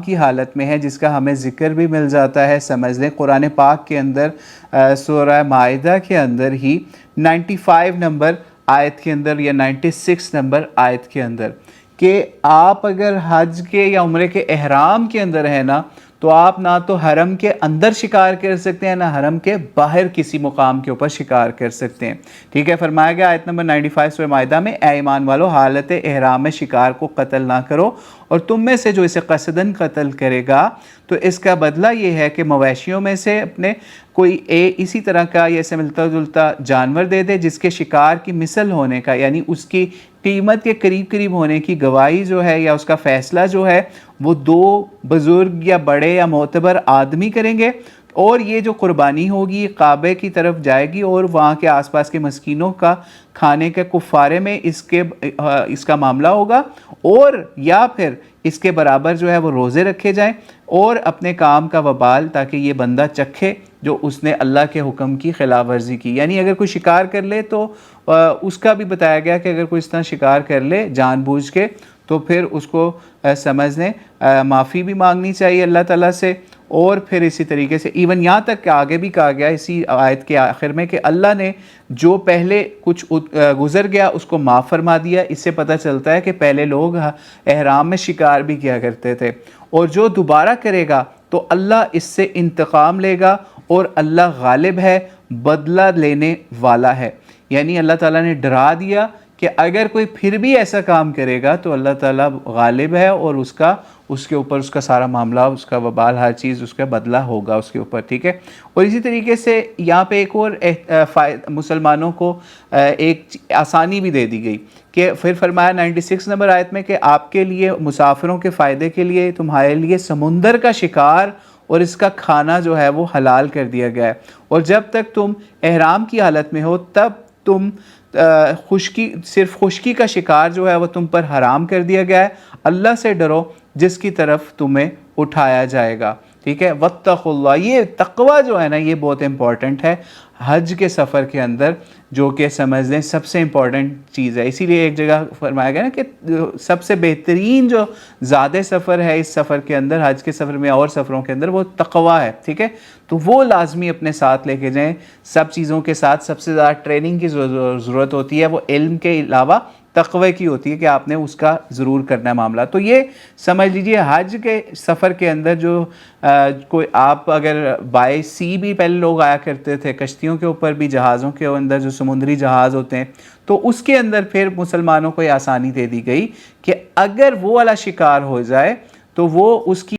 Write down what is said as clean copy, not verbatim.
کی حالت میں ہے، جس کا ہمیں ذکر بھی مل جاتا ہے. سمجھ لیں قرآن پاک کے اندر سورہ مائدہ کے اندر ہی 95 نمبر آیت کے اندر یا 96 نمبر آیت کے اندر کہ آپ اگر حج کے یا عمرے کے احرام کے اندر ہیں نا، تو آپ نہ تو حرم کے اندر شکار کر سکتے ہیں، نہ حرم کے باہر کسی مقام کے اوپر شکار کر سکتے ہیں. ٹھیک ہے، فرمایا گیا آیت نمبر 95 سورہ مائدہ میں، اے ایمان والو حالت احرام میں شکار کو قتل نہ کرو، اور تم میں سے جو اسے قصدن قتل کرے گا تو اس کا بدلہ یہ ہے کہ مویشیوں میں سے اپنے کوئی اسی طرح کا یا اسے ملتا جلتا جانور دے دے جس کے شکار کی مثل ہونے کا، یعنی اس کی قیمت کے قریب ہونے کی گواہی جو ہے یا اس کا فیصلہ جو ہے وہ دو بزرگ یا بڑے یا معتبر آدمی کریں گے، اور یہ جو قربانی ہوگی کعبے کی طرف جائے گی اور وہاں کے آس پاس کے مسکینوں کا کھانے کے کفارے میں اس کا معاملہ ہوگا، اور یا پھر اس کے برابر جو ہے وہ روزے رکھے جائیں اور اپنے کام کا وبال تاکہ یہ بندہ چکھے جو اس نے اللہ کے حکم کی خلاف ورزی کی. یعنی اگر کوئی شکار کر لے تو اس کا بھی بتایا گیا کہ اگر کوئی اس طرح شکار کر لے جان بوجھ کے تو پھر اس کو سمجھ لیں معافی بھی مانگنی چاہیے اللہ تعالیٰ سے. اور پھر اسی طریقے سے ایون یہاں تک کہ آگے بھی کہا گیا اسی آیت کے آخر میں کہ اللہ نے جو پہلے کچھ گزر گیا اس کو معاف فرما دیا. اس سے پتہ چلتا ہے کہ پہلے لوگ احرام میں شکار بھی کیا کرتے تھے، اور جو دوبارہ کرے گا تو اللہ اس سے انتقام لے گا، اور اللہ غالب ہے، بدلہ لینے والا ہے. یعنی اللہ تعالیٰ نے ڈرا دیا کہ اگر کوئی پھر بھی ایسا کام کرے گا تو اللہ تعالیٰ غالب ہے، اور اس کے اوپر اس کا سارا معاملہ، اس کا وبال، ہر چیز اس کا بدلہ ہوگا اس کے اوپر. ٹھیک ہے، اور اسی طریقے سے یہاں پہ ایک اور مسلمانوں کو ایک آسانی بھی دے دی گئی کہ پھر فرمایا 96 نمبر آیت میں کہ آپ کے لیے مسافروں کے فائدے کے لیے تمہارے لیے سمندر کا شکار اور اس کا کھانا جو ہے وہ حلال کر دیا گیا ہے، اور جب تک تم احرام کی حالت میں ہو تب تم صرف خشکی کا شکار جو ہے وہ تم پر حرام کر دیا گیا ہے. اللہ سے ڈرو جس کی طرف تمہیں اٹھایا جائے گا. ٹھیک ہے، واتقوا اللہ. یہ تقوی جو ہے نا یہ بہت امپورٹنٹ ہے حج کے سفر کے اندر، جو کہ سمجھ لیں سب سے امپورٹنٹ چیز ہے. اسی لیے ایک جگہ فرمایا گیا نا کہ سب سے بہترین جو زیادہ سفر ہے اس سفر کے اندر، حج کے سفر میں اور سفروں کے اندر، وہ تقوی ہے. ٹھیک ہے، تو وہ لازمی اپنے ساتھ لے کے جائیں. سب چیزوں کے ساتھ سب سے زیادہ ٹریننگ کی ضرورت ہوتی ہے، وہ علم کے علاوہ تقوی کی ہوتی ہے کہ آپ نے اس کا ضرور کرنا ہے معاملہ. تو یہ سمجھ لیجئے حج کے سفر کے اندر جو کوئی آپ اگر بائی سی بھی پہلے لوگ آیا کرتے تھے، کشتیوں کے اوپر بھی، جہازوں کے اندر جو سمندری جہاز ہوتے ہیں، تو اس کے اندر پھر مسلمانوں کو یہ آسانی دے دی گئی کہ اگر وہ والا شکار ہو جائے تو وہ اس کی